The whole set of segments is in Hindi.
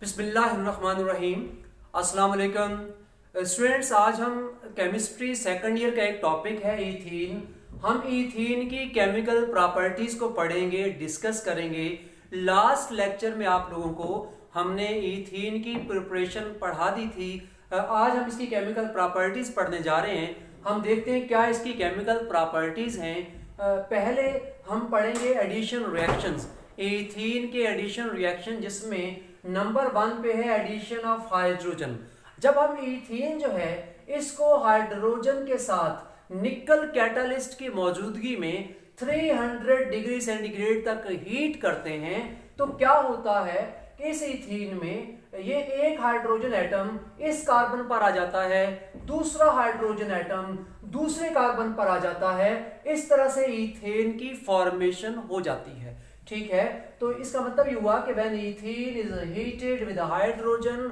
बिस्मिल्लाहिर्रहमानिर्रहीम। अस्सलाम वालेकुम स्टूडेंट्स, आज हम केमिस्ट्री सेकंड ईयर का एक टॉपिक है ईथीन। हम ईथीन की केमिकल प्रॉपर्टीज को पढ़ेंगे, डिस्कस करेंगे। लास्ट लेक्चर में आप लोगों को हमने ईथीन की प्रिपरेशन पढ़ा दी थी। आज हम इसकी केमिकल प्रॉपर्टीज पढ़ने जा रहे हैं। हम देखते हैं क्या इसकी केमिकल प्रॉपर्टीज हैं। पहले हम पढ़ेंगे एडिशन रिएक्शंस, ईथीन के एडिशन रिएक्शन, जिसमें नंबर 1 पे है एडिशन ऑफ हाइड्रोजन। जब हम ईथीन जो है इसको हाइड्रोजन के साथ निकल कैटालिस्ट की मौजूदगी में 300 डिग्री सेंटीग्रेड तक हीट करते हैं तो क्या होता है कि इस ईथीन में ये एक हाइड्रोजन एटम इस कार्बन पर आ जाता है, दूसरा हाइड्रोजन एटम दूसरे कार्बन पर आ जाता है। इस तरह से ईथेन की फॉर्मेशन हो जाती है। ठीक है, तो इसका मतलब ये हुआ कि when ethene is heated with hydrogen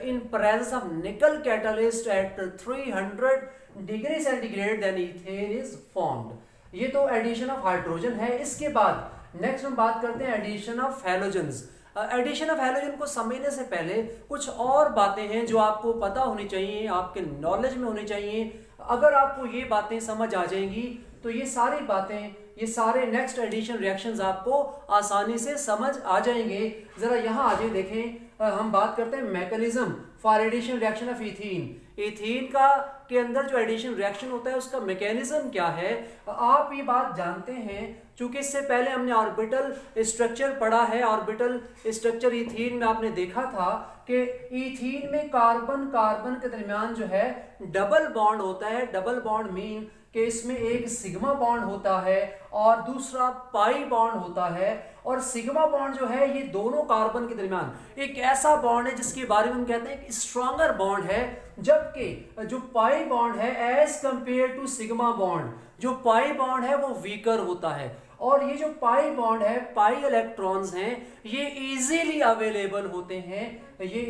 in presence of nickel catalyst at 300 degree centigrade then ethane is formed. ये तो एडिशन ऑफ हाइड्रोजन है। इसके बाद नेक्स्ट हम बात करते हैं addition of halogens. Addition of halogen को समझने से पहले कुछ और बातें हैं जो आपको पता होनी चाहिए, आपके नॉलेज में होनी चाहिए। अगर आपको ये बातें समझ आ जाएंगी तो ये सारी बातें, ये सारे नेक्स्ट एडिशन रिएक्शंस आपको आसानी से समझ आ जाएंगे। जरा यहाँ आगे देखें, हम बात करते हैं mechanism for addition reaction of ethene. Ethene का के अंदर जो एडिशन रिएक्शन होता है उसका मैकेनिज्म क्या है, आप ये बात जानते हैं। चूंकि इससे पहले हमने ऑर्बिटल स्ट्रक्चर पढ़ा है। ऑर्बिटल स्ट्रक्चर ईथीन में आपने देखा था कि ईथीन में कार्बन कार्बन के दरमियान जो है डबल बॉन्ड होता है। डबल बॉन्ड मीन कि इसमें एक सिग्मा बॉन्ड होता है और दूसरा पाई बॉन्ड होता है। और सिग्मा बॉन्ड जो है ये दोनों कार्बन के दरमियान एक ऐसा बॉन्ड है जिसके बारे में हम कहते हैं कि स्ट्रॉन्गर बॉन्ड है, जबकि जो पाई बॉन्ड है as compare to sigma bond, जो पाई बॉन्ड है वो वीकर होता है। और ये जो पाई बॉन्ड है, पाई इलेक्ट्रॉन्स हैं, ये इजीली अवेलेबल होते हैं। ये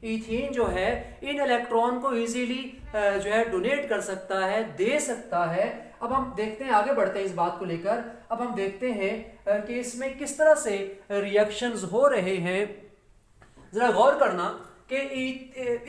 ईथीन जो है इन इलेक्ट्रॉन को इजीली जो है डोनेट कर सकता है, दे सकता है। अब हम देखते हैं, आगे बढ़ते हैं इस बात को लेकर। अब हम देखते हैं कि इसमें किस तरह से रिएक्शंस हो रहे हैं। जरा गौर करना कि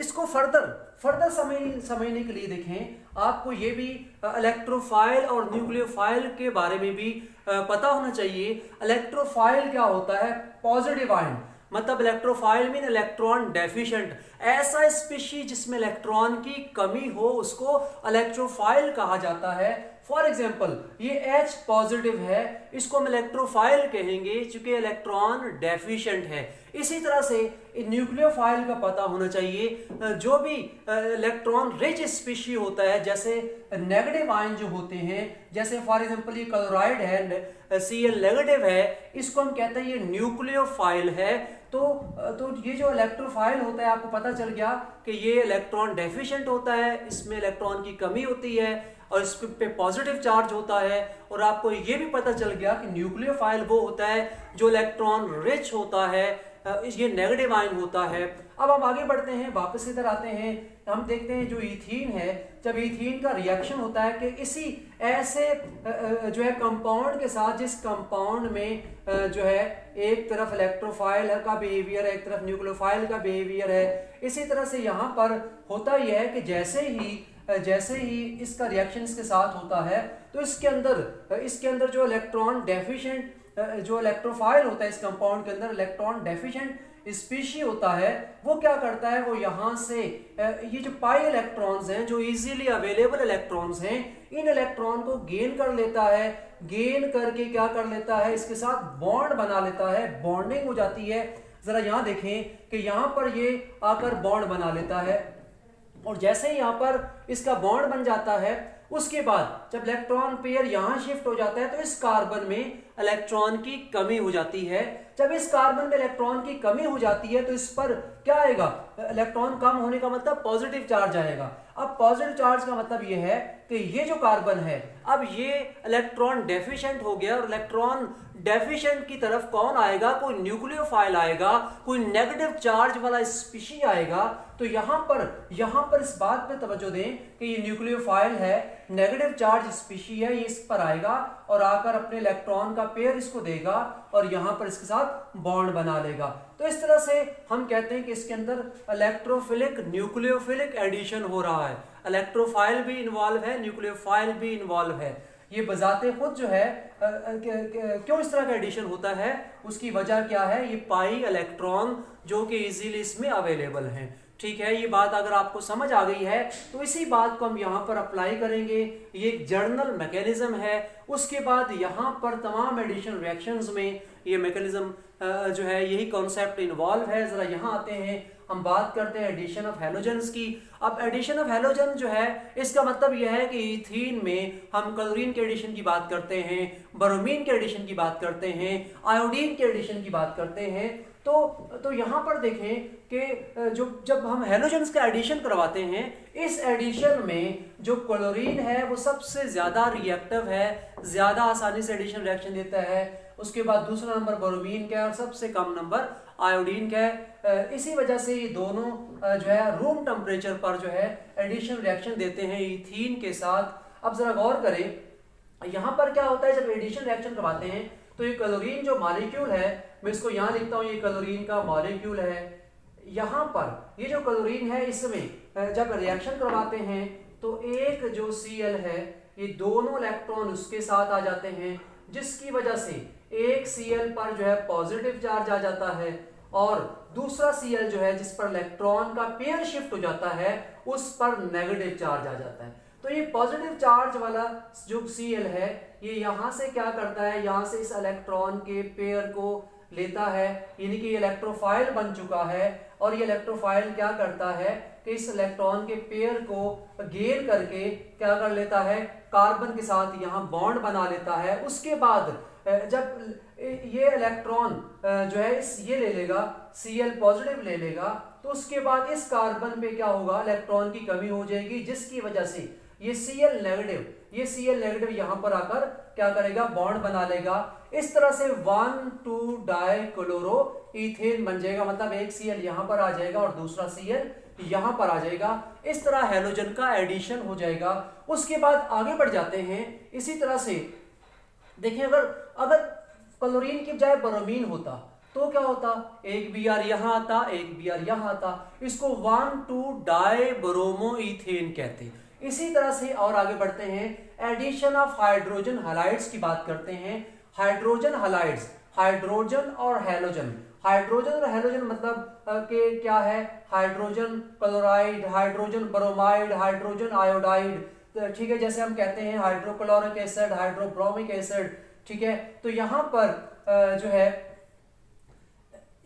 इसको फर्दर समझने के लिए देखें, आपको ये भी इलेक्ट्रोफाइल और न्यूक्लियोफाइल के बारे में भी पता होना चाहिए। इलेक्ट्रोफाइल क्या होता है? पॉजिटिव आयन, मतलब इलेक्ट्रोफाइल मीन इलेक्ट्रॉन डेफिशिएंट। ऐसा स्पीशीज जिसमें इलेक्ट्रॉन की कमी हो उसको इलेक्ट्रोफाइल कहा जाता है। फॉर एग्जाम्पल ये H पॉजिटिव है, इसको हम इलेक्ट्रोफाइल कहेंगे चूंकि इलेक्ट्रॉन डेफिशिएंट है। इसी तरह से न्यूक्लियोफाइल का पता होना चाहिए। जो भी इलेक्ट्रॉन रिच स्पीशी होता है, जैसे नेगेटिव आयन जो होते हैं, जैसे फॉर एग्जांपल ये क्लोराइड है, Cl नेगेटिव है, इसको हम कहते हैं ये न्यूक्लियोफाइल है। तो ये जो इलेक्ट्रोफाइल होता है, आपको पता चल गया कि ये इलेक्ट्रॉन डेफिशिएंट होता है, इसमें इलेक्ट्रॉन की कमी होती है और इस पे पॉजिटिव चार्ज होता है। और आपको ये भी पता चल गया कि न्यूक्लियोफाइल वो होता है जो इलेक्ट्रॉन रिच होता है, ये नेगेटिव आयन होता है। अब हम आगे बढ़ते हैं, वापस इधर आते हैं। हम देखते हैं जो ईथीन है, जब ईथीन का रिएक्शन होता है कि इसी ऐसे जो है कंपाउंड के साथ, जिस कंपाउंड में जो है एक तरफ इलेक्ट्रोफाइल का बिहेवियर है, एक तरफ न्यूक्लियोफाइल का बिहेवियर है। इसी तरह से यहाँ पर होता यह है कि जैसे ही इसका रिएक्शन इसके साथ होता है तो इसके अंदर जो इलेक्ट्रॉन डेफिशिएंट जो इलेक्ट्रोफाइल होता है, इस कंपाउंड के अंदर इलेक्ट्रॉन डेफिशिएंट स्पीशी होता है, वो क्या करता है, वो यहाँ से ये जो पाई इलेक्ट्रॉन्स हैं, जो इजीली अवेलेबल इलेक्ट्रॉन्स हैं, इन इलेक्ट्रॉन को गेन कर लेता है। गेन करके क्या कर लेता है, इसके साथ बॉन्ड बना लेता है, बॉन्डिंग हो जाती है। जरा यहाँ देखें कि यहाँ पर ये आकर बॉन्ड बना लेता है और जैसे ही यहाँ पर इसका बॉन्ड बन जाता है, उसके बाद जब इलेक्ट्रॉन पेयर यहाँ शिफ्ट हो जाता है तो इस कार्बन में इलेक्ट्रॉन की कमी हो जाती है। जब इस कार्बन में इलेक्ट्रॉन की कमी हो जाती है तो इस पर क्या आएगा, इलेक्ट्रॉन कम होने का मतलब पॉजिटिव चार्ज आएगा। अब पॉजिटिव चार्ज का मतलब ये है कि ये जो कार्बन है अब ये इलेक्ट्रॉन डेफिशिएंट हो गया, और इलेक्ट्रॉन डेफिशिएंट की तरफ कौन आएगा, कोई न्यूक्लियोफाइल आएगा, कोई नेगेटिव चार्ज वाला स्पीशी आएगा। तो यहाँ पर इस बात पे तवज्जो दें कि ये न्यूक्लियोफाइल है, नेगेटिव चार्ज स्पीशीज है, ये इस पर आएगा और आकर अपने इलेक्ट्रॉन का पेयर इसको देगा और यहां पर इसके साथ बॉन्ड बना लेगा। तो इस तरह से हम कहते हैं कि इसके अंदर इलेक्ट्रोफिलिक न्यूक्लियोफिलिक एडिशन हो रहा है। इलेक्ट्रोफाइल भी इन्वॉल्व है, न्यूक्लियोफाइल भी इन्वॉल्व है। ये बजाते खुद जो है क्यों इस तरह का एडिशन होता है, उसकी वजह क्या है, ये पाई इलेक्ट्रॉन जो कि इजीली इसमें अवेलेबल हैं। ठीक है, ये बात अगर आपको समझ आ गई है तो इसी बात को हम यहाँ पर अप्लाई करेंगे। ये एक जर्नल मैकेनिज्म है। उसके बाद यहाँ पर तमाम एडिशन रिएक्शंस में ये मैकेनिज्म जो है यही कॉन्सेप्ट इन्वॉल्व है। जरा यहाँ आते हैं, हम बात करते हैं एडिशन ऑफ हैलोजेंस की। अब एडिशन ऑफ हैलोजन जो है इसका मतलब यह है कि इथीन में हम क्लोरीन के एडिशन की बात करते हैं, ब्रोमीन के एडिशन की बात करते हैं, आयोडीन के एडिशन की बात करते हैं। तो यहाँ पर देखें कि जब हम हैलोजेंस का एडिशन करवाते हैं, इस एडिशन में जो क्लोरीन है वो सबसे ज्यादा रिएक्टिव है, ज्यादा आसानी से एडिशन रिएक्शन देता है। उसके बाद दूसरा नंबर ब्रोमीन का है और सबसे कम नंबर आयोडीन का है। इसी वजह से ये दोनों जो है रूम टेम्परेचर पर जो है एडिशन रिएक्शन देते हैं इथीन के साथ। अब जरा गौर करें, यहाँ पर क्या होता है जब एडिशन रिएक्शन करवाते हैं तो ये क्लोरीन जो मॉलिक्यूल है, मैं इसको यहाँ लिखता हूँ, ये क्लोरीन का मॉलिक्यूल है। यहाँ पर ये जो क्लोरीन है इसमें जब रिएक्शन करवाते हैं तो एक जो Cl है ये दोनों इलेक्ट्रॉन उसके साथ आ जाते हैं, जिसकी वजह से एक Cl पर जो है पॉजिटिव चार्ज आ जाता है और दूसरा Cl जो है जिस पर इलेक्ट्रॉन का पेयर शिफ्ट हो जाता है उस पर नेगेटिव चार्ज आ जाता है। तो ये पॉजिटिव चार्ज वाला जो Cl है ये यहाँ से क्या करता है, यहाँ से इस इलेक्ट्रॉन के पेयर को लेता है, यानी कि ये इलेक्ट्रोफाइल बन चुका है। और ये इलेक्ट्रोफाइल क्या करता है कि इस इलेक्ट्रॉन के पेयर को गेन करके क्या कर लेता है, कार्बन के साथ यहाँ बॉन्ड बना लेता है। उसके बाद जब ये इलेक्ट्रॉन जो है ये ले लेगा, Cl पॉजिटिव ले लेगा, तो उसके बाद इस कार्बन पे क्या होगा, इलेक्ट्रॉन की कमी हो जाएगी, जिसकी वजह से ये Cl नेगेटिव यहाँ पर आकर क्या करेगा, बॉन्ड बना लेगा। इस तरह से 1,2 डाइक्लोरो इथेन बन जाएगा, मतलब एक Cl यहाँ पर आ जाएगा और दूसरा Cl यहाँ पर आ जाएगा। इस तरह हैलोजन का एडिशन हो जाएगा। उसके बाद आगे बढ़ जाते हैं। इसी तरह से देखिए, अगर क्लोरीन की बजाय ब्रोमीन होता तो क्या होता, एक Br यहाँ आता, एक Br यहाँ आता, इसको 1,2 डाइब्रोमो इथेन कहते। इसी तरह से और आगे बढ़ते हैं, एडिशन ऑफ हाइड्रोजन हैलाइड्स की बात करते हैं। हाइड्रोजन हैलाइड्स, हाइड्रोजन और हैलोजन, हाइड्रोजन और हैलोजन मतलब के क्या है, hydrogen chloride, hydrogen bromide, hydrogen iodide. ठीक है, जैसे हम कहते हैं हाइड्रोक्लोरिक एसिड, हाइड्रोब्रोमिक एसिड। ठीक है, तो यहाँ पर जो है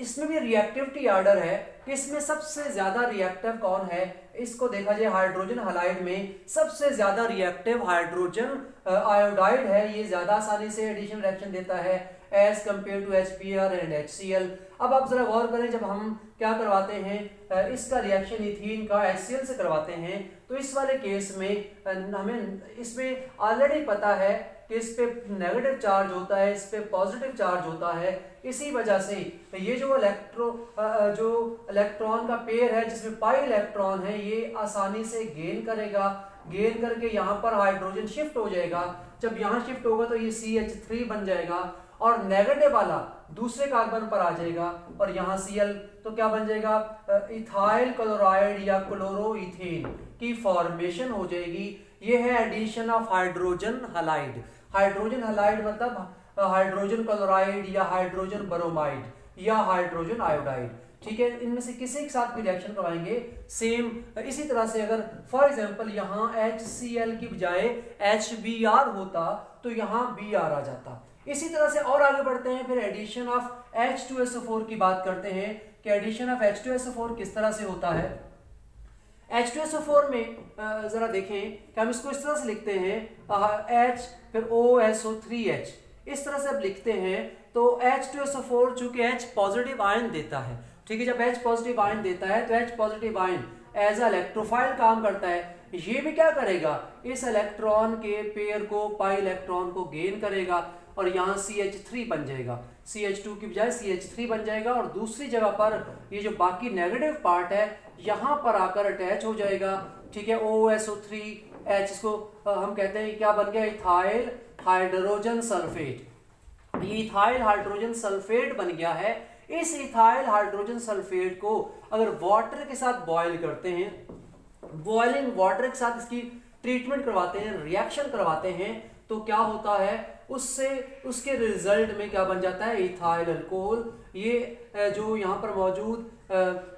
इसमें भी रिएक्टिविटी ऑर्डर है कि इसमें सबसे ज्यादा रिएक्टिव कौन है, इसको देखा जाए हाइड्रोजन हैलाइड में सबसे ज्यादा रिएक्टिव हाइड्रोजन आयोडाइड है। ये ज्यादा आसानी से एडिशन रिएक्शन देता है as compare to HBr and HCl। अब आप जरा गौर करें, जब हम क्या करवाते हैं इसका रिएक्शन इथीन का HCl से करवाते हैं तो इस वाले केस में हमें इसमें ऑलरेडी पता है कि इस पे नेगेटिव चार्ज होता है, इस पे पॉजिटिव चार्ज होता है। इसी वजह से ये जो इलेक्ट्रॉन का पेयर है जिसमें पाई इलेक्ट्रॉन है ये आसानी से गेन करेगा, गेन करके यहाँ पर हाइड्रोजन शिफ्ट हो जाएगा। जब यहाँ शिफ्ट होगा तो ये CH3 बन जाएगा और नेगेटिव वाला दूसरे कार्बन पर आ जाएगा और यहाँ Cl तो क्या बन जाएगा, इथाइल क्लोराइड या क्लोरोइथेन की फॉर्मेशन हो जाएगी। ये है addition of hydrogen halide. Hydrogen halide मतलब हाइड्रोजन क्लोराइड या हाइड्रोजन ब्रोमाइड या हाइड्रोजन आयोडाइड। ठीक है, इनमें से किसी के साथ भी रिएक्शन करवाएंगे सेम इसी तरह से। अगर फॉर एग्जांपल यहाँ HCl की बजाय HBr होता तो यहाँ Br आ जाता। इसी तरह से और आगे बढ़ते हैं, फिर एडिशन ऑफ H2SO4 की बात करते हैं कि एडिशन ऑफ H2SO4 किस तरह से होता है। H2SO4 में जरा देखें कि हम इसको इस तरह से लिखते हैं, H फिर OSO3H, इस तरह से अब लिखते हैं। तो H2SO4 चूंकि H पॉजिटिव आयन देता है, ठीक है, जब H पॉजिटिव आयन देता है तो H positive ion as electrophile काम करता है। ये भी क्या करेगा, इस इलेक्ट्रॉन के पेयर को, पाई इलेक्ट्रॉन को गेन करेगा और यहाँ CH3 बन जाएगा, CH2 की बजाय CH3 बन जाएगा और दूसरी जगह पर ये जो बाकी नेगेटिव पार्ट है यहाँ पर आकर अटैच हो जाएगा। ठीक है, OSO3 H, इसको हम कहते हैं क्या बन गया, इथाइल हाइड्रोजन सल्फेट। ये इथाइल हाइड्रोजन सल्फेट बन गया है। इस इथाइल हाइड्रोजन सल्फेट को अगर वाटर के साथ बॉयल करते हैं, बॉइलिंग वाटर के साथ इसकी ट्रीटमेंट करवाते हैं, रिएक्शन करवाते हैं, तो क्या होता है, उससे उसके रिजल्ट में क्या बन जाता है, इथाइल अल्कोहल। ये जो यहाँ पर मौजूद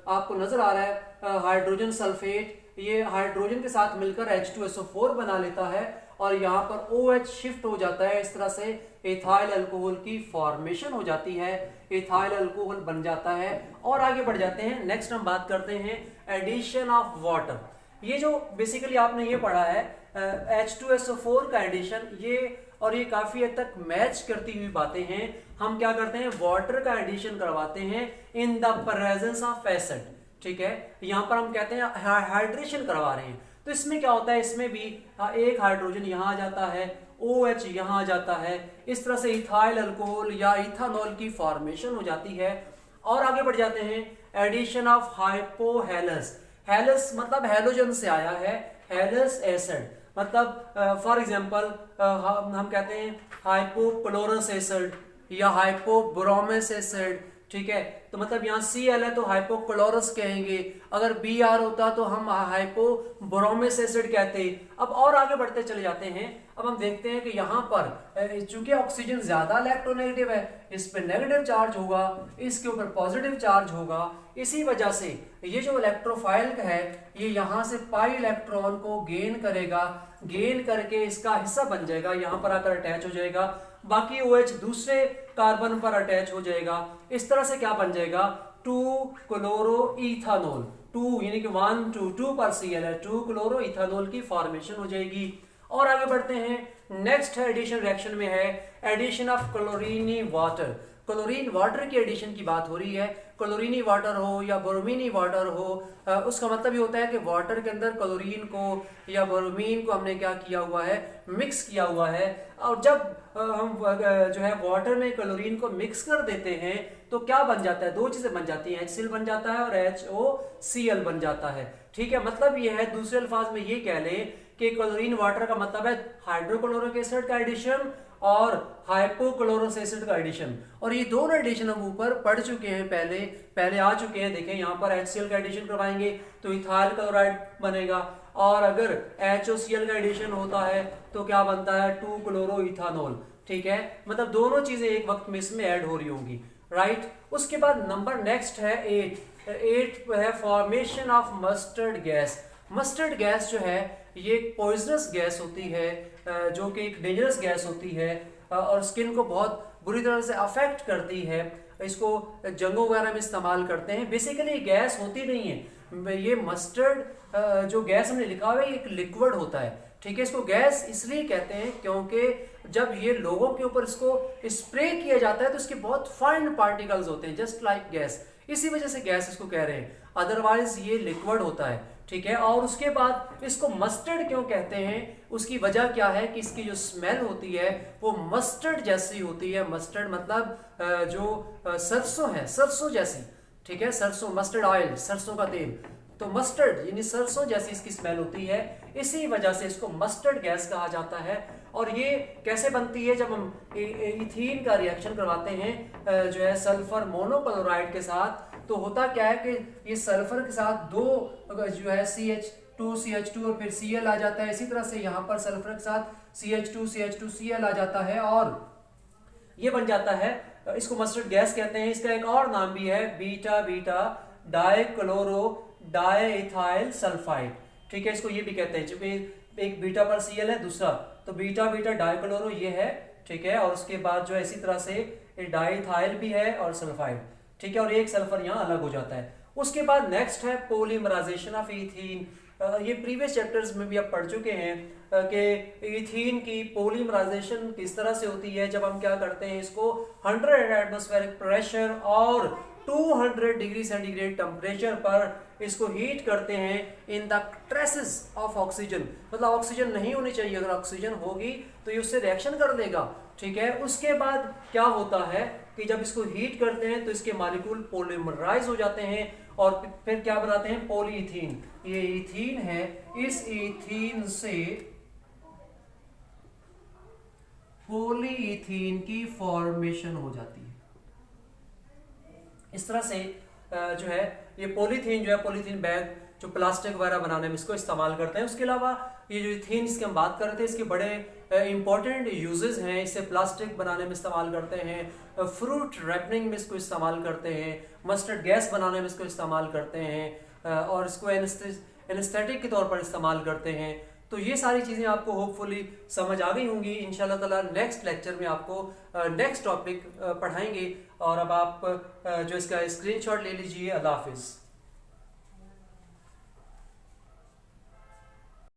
आपको नजर आ रहा है हाइड्रोजन सल्फेट, ये हाइड्रोजन के साथ मिलकर H2SO4 बना लेता है और यहाँ पर OH शिफ्ट हो जाता है। इस तरह से इथाइल अल्कोहल की फॉर्मेशन हो जाती है, इथाइल अल्कोहल बन जाता है। और आगे बढ़ जाते हैं, नेक्स्ट हम बात करते हैं एडिशन ऑफ वाटर। ये जो बेसिकली आपने ये पढ़ा है H2SO4 का एडिशन, ये और ये काफी हद तक मैच करती हुई बातें हैं। हम क्या करते हैं, वाटर का एडिशन करवाते हैं in the presence of acid, ठीक है। यहाँ पर हम कहते हैं हाइड्रेशन करवा रहे हैं, तो इसमें क्या होता है, इसमें भी एक हाइड्रोजन यहाँ आ जाता है, OH यहाँ आ जाता है। इस तरह से इथाइल अल्कोहल या इथानॉल की फॉर्मेशन हो जाती है। और आगे बढ़ जाते हैं, एडिशन ऑफ हाइपोहेलस। हेलस मतलब हेलोजन से आया है, हेलस एसिड मतलब फॉर एग्जांपल हम कहते हैं हाइपोक्लोरस एसिड या हाइपोब्रोमस एसिड, ठीक है। तो मतलब यहाँ Cl है तो हाइपोक्लोरस कहेंगे, अगर Br होता तो हम हाइपोब्रोमस एसिड कहते। अब और आगे बढ़ते चले जाते हैं। अब हम देखते हैं कि यहाँ पर चूंकि ऑक्सीजन ज्यादा इलेक्ट्रोनेगेटिव है, इस पे नेगेटिव चार्ज होगा, इसके ऊपर पॉजिटिव चार्ज होगा। इसी वजह से ये जो इलेक्ट्रोफाइल है, ये यहाँ से पाई इलेक्ट्रॉन को गेन करेगा, गेन करके इसका हिस्सा बन जाएगा, यहाँ पर आकर अटैच हो जाएगा, बाकी OH दूसरे कार्बन पर अटैच हो जाएगा। इस तरह से क्या बन जाएगा, 2-क्लोरोइथानॉल, 2 यानी कि 1-2 पर Cl है, 2-क्लोरोइथानॉल की फॉर्मेशन हो जाएगी। और आगे बढ़ते हैं, नेक्स्ट एडिशन रिएक्शन में है addition of chlorine water. Chlorine water की एडिशन की बात हो रही है। क्लोरीनी वाटर हो या ब्रोमीनी वाटर हो, उसका मतलब ये होता है कि वाटर के अंदर क्लोरीन को या ब्रोमीन को हमने क्या किया हुआ है, मिक्स किया हुआ है। और जब हम जो है वाटर में क्लोरीन को मिक्स कर देते हैं तो क्या बन जाता है, दो चीजें बन जाती हैं, HCl बन जाता है और HOCl बन जाता है, ठीक है। मतलब ये है, दूसरे अल्फाज में ये कह लें कि क्लोरीन वाटर का मतलब है हाइड्रोक्लोरिक एसिड का एडिशन और हाइपोक्लोरस एसिड का एडिशन। और ये दोनों एडिशन हम ऊपर पढ़ चुके हैं, पहले आ चुके हैं। देखें यहाँ पर HCl का एडिशन करवाएंगे तो इथाइल क्लोराइड बनेगा, और अगर HOCl का एडिशन होता है तो क्या बनता है, 2-क्लोरोइथानॉल, ठीक है। मतलब दोनों चीजें एक वक्त में इसमें ऐड हो रही होंगी, राइट। उसके बाद नंबर नेक्स्ट है 8 है formation of mustard gas. Mustard gas जो है ये एक पॉइजनस गैस होती है, जो कि एक डेंजरस गैस होती है और स्किन को बहुत बुरी तरह से अफेक्ट करती है। इसको जंगों वगैरह में इस्तेमाल करते हैं। बेसिकली गैस होती नहीं है, ये मस्टर्ड जो गैस हमने लिखा हुआ है ये एक लिक्विड होता है, ठीक है। इसको गैस इसलिए कहते हैं क्योंकि जब ये लोगों के ऊपर इसको स्प्रे किया जाता है तो इसके बहुत फाइन पार्टिकल्स होते हैं, जस्ट लाइक गैस, इसी वजह से गैस इसको कह रहे हैं, अदरवाइज ये लिक्विड होता है, ठीक है। और उसके बाद इसको मस्टर्ड क्यों कहते हैं, उसकी वजह क्या है कि इसकी जो स्मेल होती है वो मस्टर्ड जैसी होती है। मस्टर्ड मतलब जो सरसों है, सरसों जैसी, ठीक है। सरसों, मस्टर्ड ऑयल, सरसों का तेल, तो मस्टर्ड यानी सरसों जैसी इसकी स्मेल होती है, इसी वजह से इसको मस्टर्ड गैस कहा जाता है। और ये कैसे बनती है, जब हम इथीन का रिएक्शन करवाते हैं जो है सल्फर मोनोक्लोराइड के साथ, तो होता क्या है कि ये सल्फर के साथ दो जो है CH2 और फिर Cl आ जाता है। इसी तरह से यहाँ पर सल्फर के साथ CH2Cl आ जाता है और ये बन जाता है, इसको मस्टर्ड गैस कहते हैं। इसका एक और नाम भी है बीटा डाइक्लोरो डाइइथाइल सल्फाइड, ठीक है। इसको ये भी कहते हैं, चूंकि एक बीटा पर Cl है, दूसरा तो बीटा डाइक्लोरो ये है, ठीक है। और उसके बाद जो है इसी तरह से डाइइथाइल भी है और सल्फाइड, ठीक है। और एक सल्फर यहाँ अलग हो जाता है। उसके बाद नेक्स्ट है पॉलीमराइजेशन ऑफ इथीन। ये प्रीवियस चैप्टर्स में भी आप पढ़ चुके हैं कि इथीन की पॉलीमराइजेशन किस तरह से होती है। जब हम क्या करते हैं, इसको 100 एटमॉस्फेरिक प्रेशर और 200 डिग्री सेंटीग्रेड टेम्परेचर पर इसको हीट करते हैं in the traces of oxygen, मतलब ऑक्सीजन नहीं होनी चाहिए, अगर ऑक्सीजन होगी तो ये उससे रिएक्शन कर देगा, ठीक है। उसके बाद क्या होता है कि जब इसको हीट करते हैं तो इसके मॉलिक्यूल पॉलीमराइज हो जाते हैं और फिर क्या बनाते हैं, पॉलीइथीन। ये इथीन है, इस इथीन से पॉलीइथीन की फॉर्मेशन हो जाती है। इस तरह से जो है ये पॉलीथीन जो है, पॉलीथीन बैग जो प्लास्टिक वगैरह बनाने में इसको इस्तेमाल करते हैं। उसके अलावा ये जो इथीन जिसके हम बात कर रहे थे, इसके बड़े इंपॉर्टेंट यूजेस हैं। इसे प्लास्टिक बनाने में इस्तेमाल करते हैं, फ्रूट रैपनिंग में इसको इस्तेमाल करते हैं, मस्टर्ड गैस बनाने में इसको इस्तेमाल करते हैं और इसको एनेस्थेटिक के तौर पर इस्तेमाल करते हैं। तो ये सारी चीज़ें आपको होपफुली समझ आ गई होंगी। इंशाल्लाह ताला नेक्स्ट लेक्चर में आपको नेक्स्ट टॉपिक पढ़ाएंगे। और अब आप जो इसका स्क्रीनशॉट ले लीजिए। अल्लाह हाफिज़।